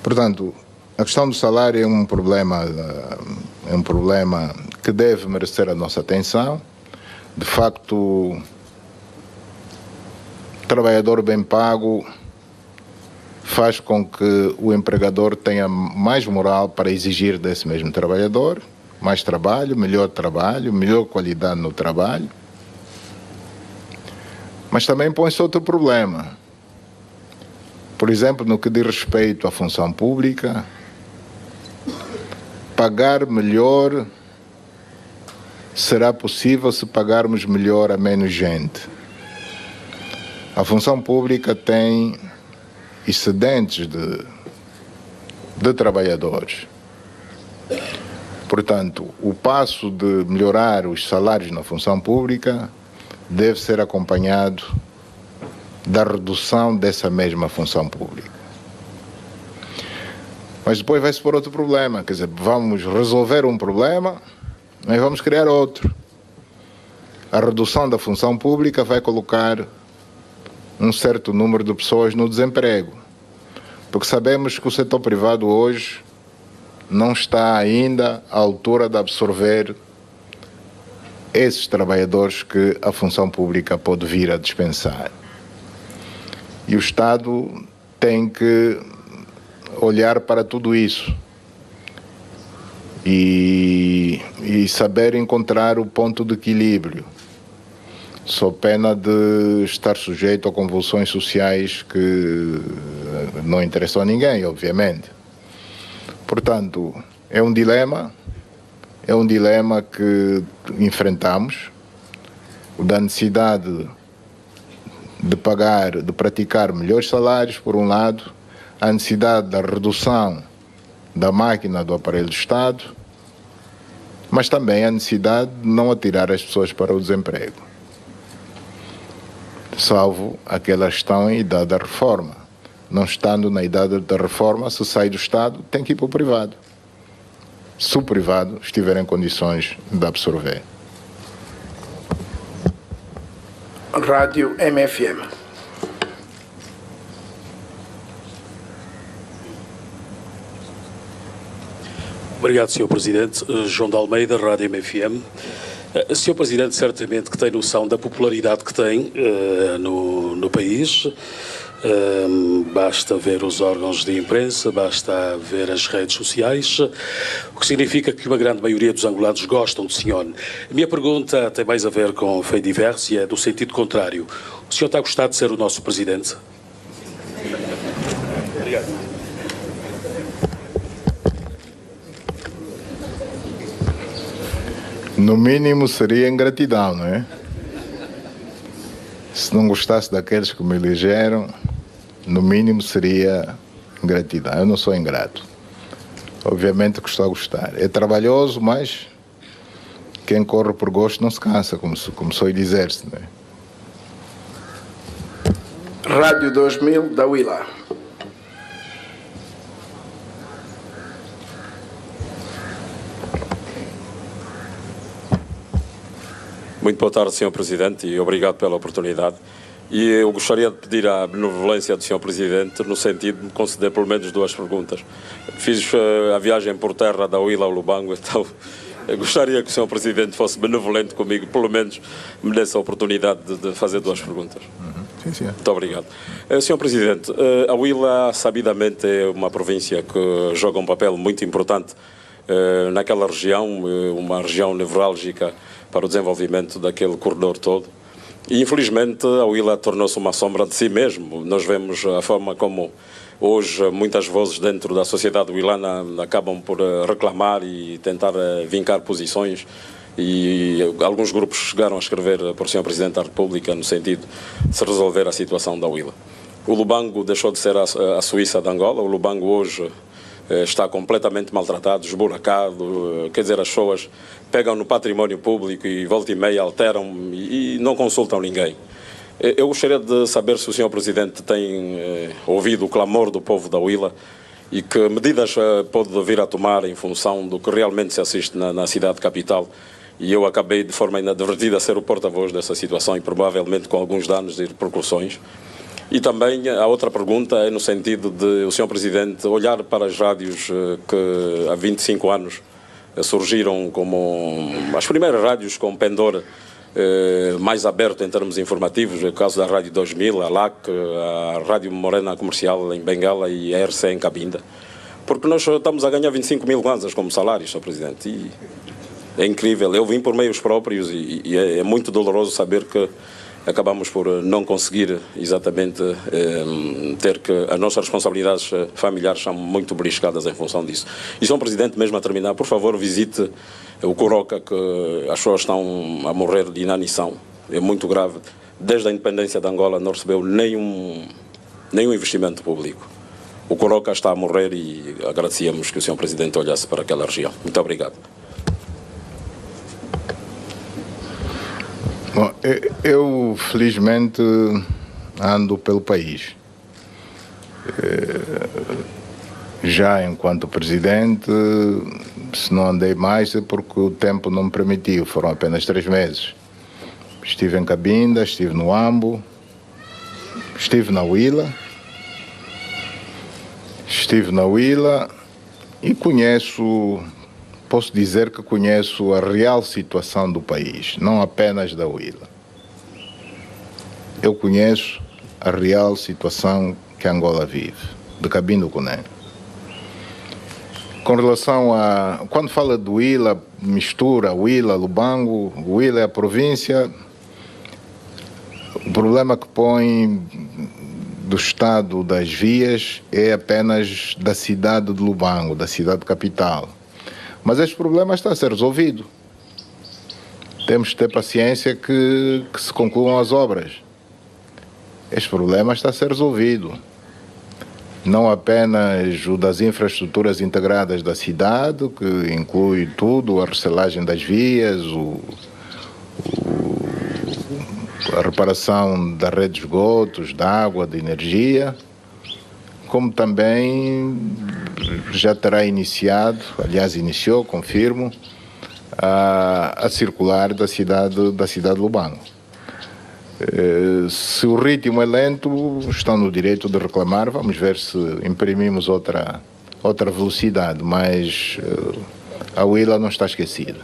Speaker 2: Portanto, a questão do salário é um problema que deve merecer a nossa atenção. De facto, trabalhador bem pago faz com que o empregador tenha mais moral para exigir desse mesmo trabalhador mais trabalho, melhor qualidade no trabalho. Mas também põe-se outro problema. Por exemplo, no que diz respeito à função pública, pagar melhor será possível se pagarmos melhor a menos gente. A função pública tem excedentes de trabalhadores. Portanto, o passo de melhorar os salários na função pública deve ser acompanhado da redução dessa mesma função pública. Mas depois vai-se por outro problema, quer dizer, vamos resolver um problema, mas vamos criar outro. A redução da função pública vai colocar um certo número de pessoas no desemprego, porque sabemos que o setor privado hoje não está ainda à altura de absorver esses trabalhadores que a função pública pode vir a dispensar. E o Estado tem que olhar para tudo isso e saber encontrar o ponto de equilíbrio, sob pena de estar sujeito a convulsões sociais que não interessam a ninguém, obviamente. Portanto, é um dilema que enfrentamos, o da necessidade de praticar melhores salários, por um lado, a necessidade da redução da máquina do aparelho do Estado, mas também a necessidade de não atirar as pessoas para o desemprego, salvo aquelas que estão em idade da reforma. Não estando na idade da reforma, se sai do Estado, tem que ir para o privado, se o privado estiver em condições de absorver.
Speaker 11: Rádio MFM.
Speaker 20: Obrigado, Sr. Presidente. João de Almeida, Rádio MFM. Sr. Presidente, certamente que tem noção da popularidade que tem no país. Basta ver os órgãos de imprensa, basta ver as redes sociais, o que significa que uma grande maioria dos angolanos gostam do senhor. A minha pergunta tem mais a ver com fé diversa e é do sentido contrário. O senhor está a gostar de ser o nosso presidente? Obrigado.
Speaker 2: No mínimo seria ingratidão, não é? Se não gostasse daqueles que me elegeram, no mínimo seria ingratidão. Eu não sou ingrato. Obviamente que estou a gostar. É trabalhoso, mas quem corre por gosto não se cansa, como sou dizer-se, não é?
Speaker 11: Rádio 2000 da Willa.
Speaker 21: Muito boa tarde, Sr. Presidente, e obrigado pela oportunidade. E eu gostaria de pedir a benevolência do Sr. Presidente no sentido de me conceder pelo menos duas perguntas. Fiz a viagem por terra da Willa ao Lubango, então eu gostaria que o Sr. Presidente fosse benevolente comigo, pelo menos me desse a oportunidade de fazer duas perguntas.
Speaker 2: Sim, sim.
Speaker 21: Muito obrigado. Sr. Presidente, a Willa sabidamente é uma província que joga um papel muito importante naquela região, uma região nevrálgica para o desenvolvimento daquele corredor todo. E, infelizmente, a Willa tornou-se uma sombra de si mesmo. Nós vemos a forma como hoje muitas vozes dentro da sociedade willana acabam por reclamar e tentar vincar posições, e alguns grupos chegaram a escrever para o Sr. Presidente da República no sentido de se resolver a situação da Willa. O Lubango deixou de ser a Suíça de Angola. O Lubango hoje está completamente maltratado, esburacado, quer dizer, as pessoas pegam no património público e volta e meia alteram e não consultam ninguém. Eu gostaria de saber se o Sr. Presidente tem ouvido o clamor do povo da Willa e que medidas pode vir a tomar em função do que realmente se assiste na cidade capital. E eu acabei de forma inadvertida a ser o porta-voz dessa situação e provavelmente com alguns danos e repercussões. E também a outra pergunta é no sentido de o Sr. Presidente olhar para as rádios que há 25 anos surgiram como as primeiras rádios com pendor mais aberto em termos informativos, o caso da Rádio 2000, a LAC, a Rádio Morena Comercial em Bengala e a RC em Cabinda. Porque nós estamos a ganhar 25 mil kwanzas como salário, Sr. Presidente. E é incrível. Eu vim por meios próprios e é muito doloroso saber que acabamos por não conseguir exatamente ter que as nossas responsabilidades familiares são muito beliscadas em função disso. E, Sr. Presidente, mesmo a terminar, por favor, visite o Coroca, que as pessoas estão a morrer de inanição. É muito grave. Desde a independência de Angola não recebeu nenhum investimento público. O Coroca está a morrer e agradecíamos que o Sr. Presidente olhasse para aquela região. Muito obrigado.
Speaker 2: Bom, eu felizmente ando pelo país. Já enquanto presidente, se não andei mais é porque o tempo não me permitiu, foram apenas 3 meses. Estive em Cabinda, estive no Ambo, estive na Willa e posso dizer que conheço a real situação do país, não apenas da Willa. Eu conheço a real situação que Angola vive, de Cabinda Cunene. Com relação a... Quando fala do Huila, mistura Huila, Lubango, Huila é a província. O problema que põe do estado das vias é apenas da cidade de Lubango, da cidade capital. Mas este problema está a ser resolvido. Temos que ter paciência que se concluam as obras. Este problema está a ser resolvido. Não apenas o das infraestruturas integradas da cidade, que inclui tudo, a recelagem das vias, a reparação da rede de esgotos, de água, de energia, como também já terá iniciado, aliás iniciou, confirmo, a circular da cidade de Lubango. Se o ritmo é lento, estão no direito de reclamar. Vamos ver se imprimimos outra velocidade, mas a Huila não está esquecida.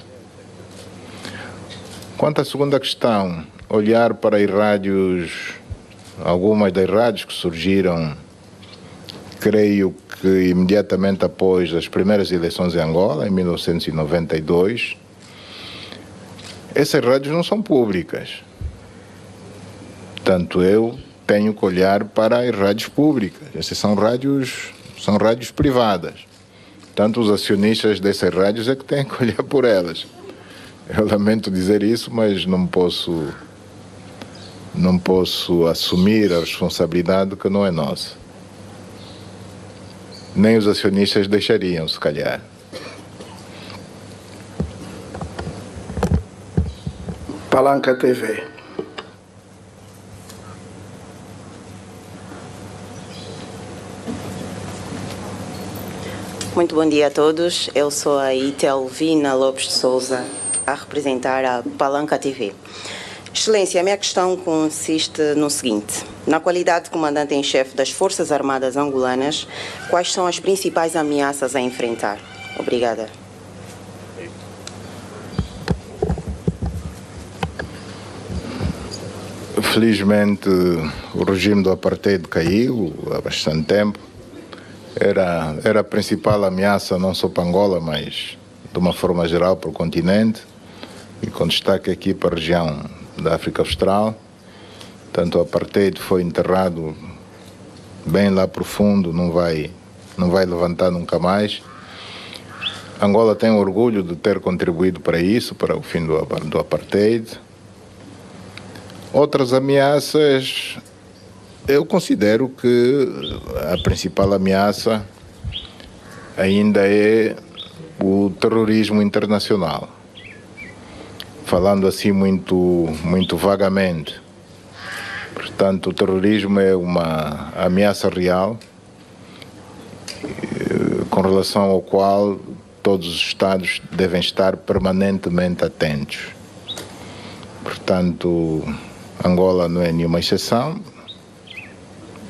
Speaker 2: Quanto à segunda questão, olhar para as rádios, algumas das rádios que surgiram, creio que imediatamente após as primeiras eleições em Angola, em 1992, essas rádios não são públicas. Portanto, eu tenho que olhar para as rádios públicas. Essas são rádios privadas. Portanto, os acionistas dessas rádios é que têm que olhar por elas. Eu lamento dizer isso, mas não posso assumir a responsabilidade que não é nossa. Nem os acionistas deixariam, se calhar.
Speaker 11: Palanca TV.
Speaker 3: Muito bom dia a todos. Eu sou a Itelvina Lopes de Souza, a representar a Palanca TV. Excelência, a minha questão consiste no seguinte. Na qualidade de comandante em chefe das Forças Armadas angolanas, quais são as principais ameaças a enfrentar? Obrigada.
Speaker 2: Felizmente, o regime do apartheid caiu há bastante tempo. Era a principal ameaça não só para Angola, mas de uma forma geral para o continente, e com destaque aqui para a região da África Austral. Tanto o apartheid foi enterrado bem lá profundo, não vai levantar nunca mais. Angola tem orgulho de ter contribuído para isso, para o fim do apartheid. Outras ameaças, eu considero que a principal ameaça ainda é o terrorismo internacional. Falando assim muito vagamente. Portanto, o terrorismo é uma ameaça real com relação ao qual todos os Estados devem estar permanentemente atentos. Portanto, Angola não é nenhuma exceção.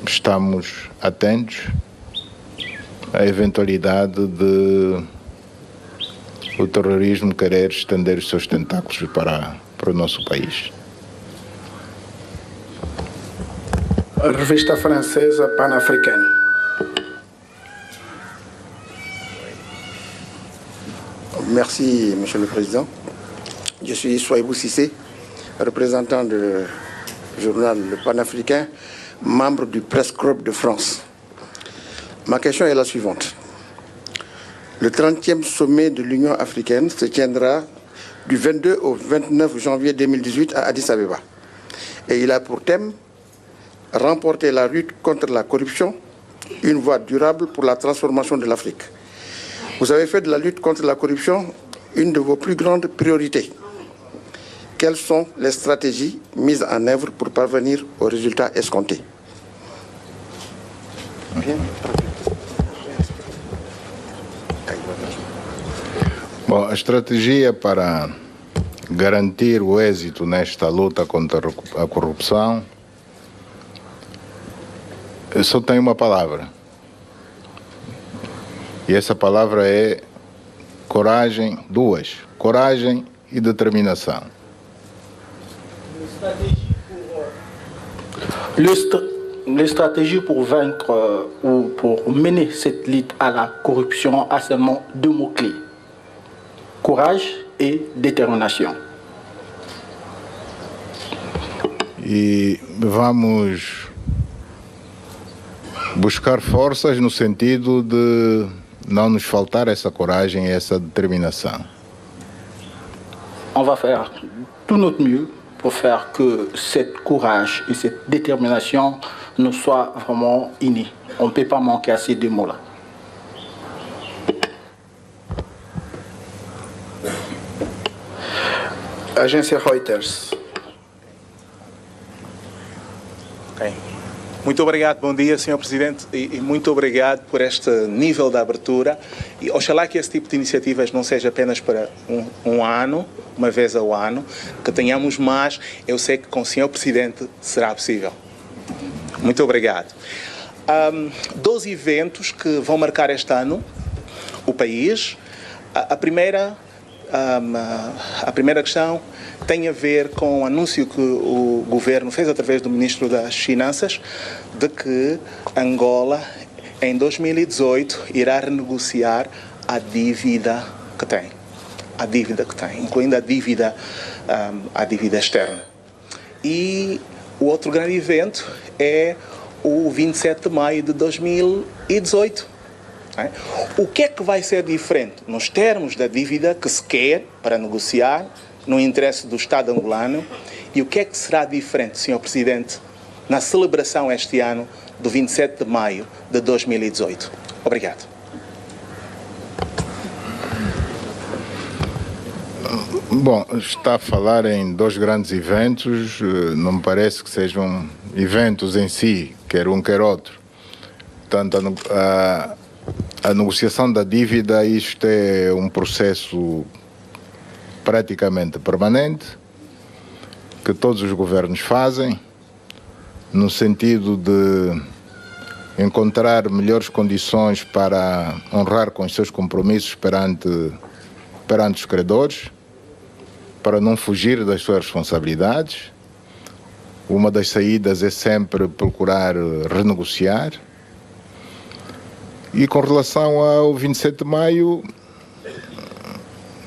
Speaker 2: Estamos atentos à eventualidade de o terrorismo querer estender os seus tentáculos para o nosso país.
Speaker 11: A revista francesa Pan-Africaine.
Speaker 22: Merci, Monsieur le Président. Je suis Souaïbou Cissé, représentant du journal Le Pan-Africain, membre du Press Club de France. Ma question est la suivante. Le 30e sommet de l'Union africaine se tiendra du 22 au 29 janvier 2018 à Addis Abeba. Et il a pour thème « Remporter la lutte contre la corruption, une voie durable pour la transformation de l'Afrique ». Vous avez fait de la lutte contre la corruption une de vos plus grandes priorités. Quelles sont les stratégies mises en œuvre pour parvenir aux résultats escomptés?
Speaker 2: Bom, a estratégia para garantir o êxito nesta luta contra a corrupção, eu só tenho uma palavra. E essa palavra é coragem, duas, coragem e determinação.
Speaker 1: les stratégies pour vaincre ou pour mener cette lutte à la corruption a seulement 2 mots-clés: courage et détermination.
Speaker 2: E vamos buscar forças no sentido de não nos faltar essa coragem e essa determinação.
Speaker 1: On va faire tout notre mieux pour faire que cette courage et cette détermination nous soient vraiment innées. On ne peut pas manquer à ces 2 mots-là.
Speaker 11: Agência Reuters.
Speaker 4: Okay. Muito obrigado, bom dia, Sr. Presidente, e muito obrigado por este nível de abertura. E oxalá que esse tipo de iniciativas não seja apenas para um ano, uma vez ao ano, que tenhamos mais. Eu sei que com o Sr. Presidente será possível. Muito obrigado. 12 eventos que vão marcar este ano o país. A primeira questão tem a ver com o anúncio que o governo fez através do Ministro das Finanças de que Angola, em 2018, irá renegociar a dívida que tem. A dívida que tem, incluindo a dívida externa. E o outro grande evento é o 27 de maio de 2018. O que é que vai ser diferente nos termos da dívida que se quer para negociar no interesse do Estado angolano, e o que é que será diferente, Sr. Presidente, na celebração este ano do 27 de maio de 2018? Obrigado.
Speaker 2: Bom, está a falar em 2 grandes eventos, não me parece que sejam eventos em si, quer um quer outro. Portanto, a negociação da dívida, isto é um processo praticamente permanente, que todos os governos fazem, no sentido de encontrar melhores condições para honrar com os seus compromissos perante os credores, para não fugir das suas responsabilidades. Uma das saídas é sempre procurar renegociar. E com relação ao 27 de maio,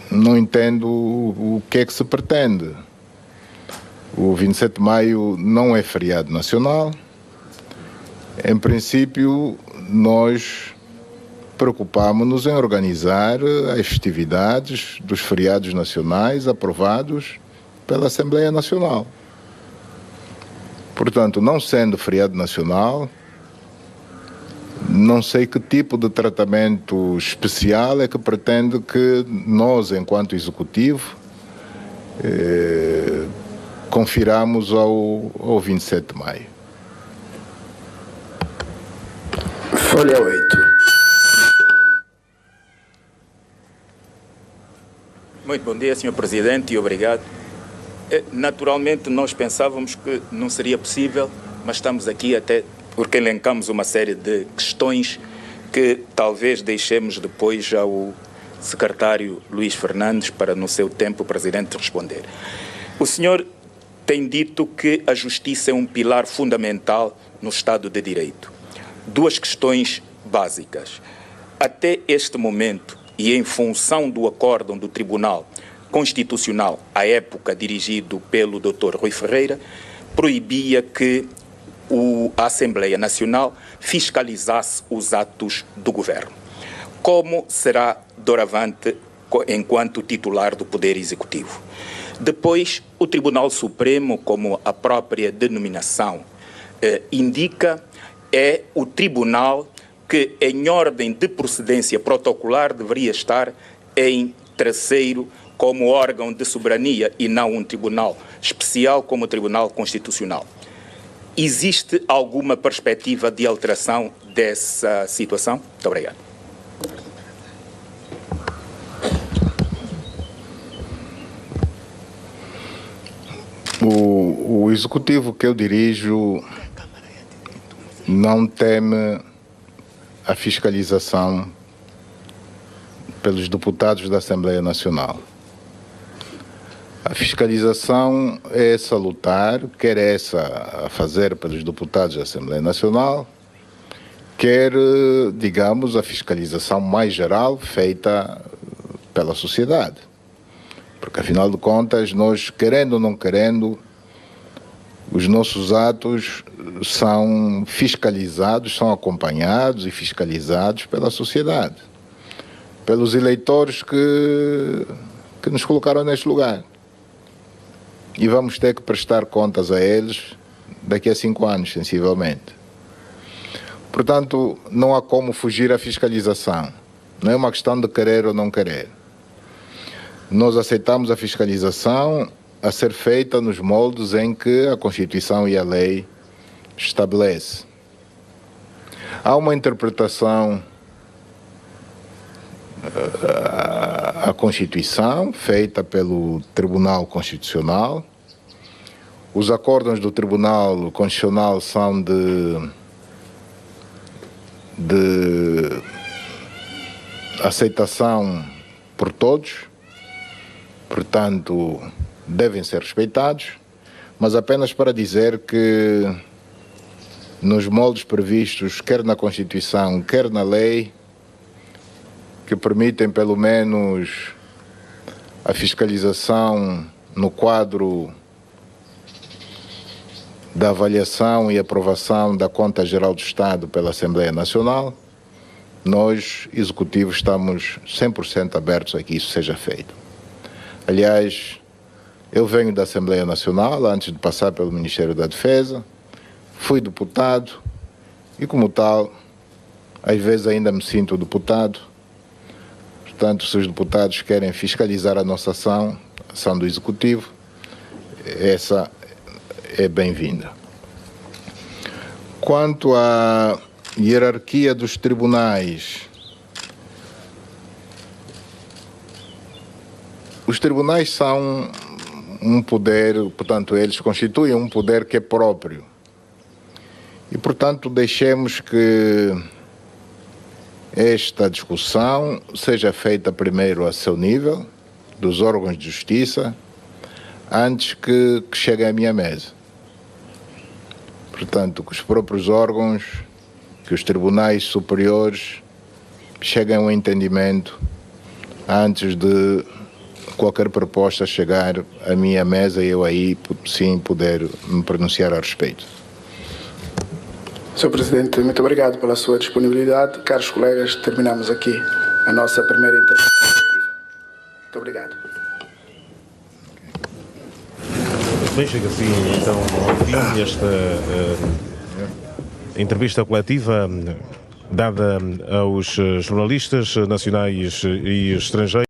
Speaker 2: não entendo o que é que se pretende. O 27 de maio não é feriado nacional. Em princípio, nós preocupámos-nos em organizar as festividades dos feriados nacionais aprovados pela Assembleia Nacional. Portanto, não sendo feriado nacional, não sei que tipo de tratamento especial é que pretende que nós, enquanto Executivo, confiramos ao 27 de maio.
Speaker 11: Folha 8.
Speaker 5: Muito bom dia, Sr. Presidente, e obrigado. Naturalmente, nós pensávamos que não seria possível, mas estamos aqui até porque elencamos uma série de questões que talvez deixemos depois ao secretário Luís Fernandes para, no seu tempo, o Presidente responder. O senhor tem dito que a justiça é um pilar fundamental no Estado de Direito. 2 questões básicas. Até este momento, e em função do acórdão do Tribunal Constitucional, à época dirigido pelo Dr. Rui Ferreira, proibia que a Assembleia Nacional fiscalizasse os atos do governo. Como será doravante enquanto titular do Poder Executivo? Depois, o Tribunal Supremo, como a própria denominação indica, é o tribunal que, em ordem de procedência protocolar, deveria estar em terceiro como órgão de soberania e não um tribunal especial como o Tribunal Constitucional. Existe alguma perspectiva de alteração dessa situação? Muito obrigado.
Speaker 2: O executivo que eu dirijo não teme a fiscalização pelos deputados da Assembleia Nacional. A fiscalização é salutar, quer essa a fazer pelos deputados da Assembleia Nacional, quer, digamos, a fiscalização mais geral feita pela sociedade. Porque, afinal de contas, nós, querendo ou não querendo, os nossos atos são fiscalizados, são acompanhados e fiscalizados pela sociedade, pelos eleitores que nos colocaram neste lugar. E vamos ter que prestar contas a eles daqui a 5 anos, sensivelmente. Portanto, não há como fugir à fiscalização. Não é uma questão de querer ou não querer. Nós aceitamos a fiscalização a ser feita nos moldes em que a Constituição e a lei estabelece. Há uma interpretação a Constituição, feita pelo Tribunal Constitucional. Os acordos do Tribunal Constitucional são de aceitação por todos, portanto, devem ser respeitados, mas apenas para dizer que nos moldes previstos, quer na Constituição, quer na lei, que permitem pelo menos a fiscalização no quadro da avaliação e aprovação da Conta Geral do Estado pela Assembleia Nacional, nós, executivos, estamos 100% abertos a que isso seja feito. Aliás, eu venho da Assembleia Nacional, antes de passar pelo Ministério da Defesa, fui deputado e, como tal, às vezes ainda me sinto deputado. Portanto, se os deputados querem fiscalizar a nossa ação, a ação do Executivo, essa é bem-vinda. Quanto à hierarquia dos tribunais, os tribunais são um poder, portanto, eles constituem um poder que é próprio. E, portanto, deixemos que esta discussão seja feita primeiro a seu nível, dos órgãos de justiça, antes que chegue à minha mesa. Portanto, que os próprios órgãos, que os tribunais superiores cheguem a um entendimento antes de qualquer proposta chegar à minha mesa e eu aí sim poder me pronunciar a respeito.
Speaker 11: Sr. Presidente, muito obrigado pela sua disponibilidade. Caros colegas, terminamos aqui a nossa primeira intervenção. Muito obrigado.
Speaker 6: Bem, chega assim então ao fim esta entrevista coletiva dada aos jornalistas nacionais e estrangeiros.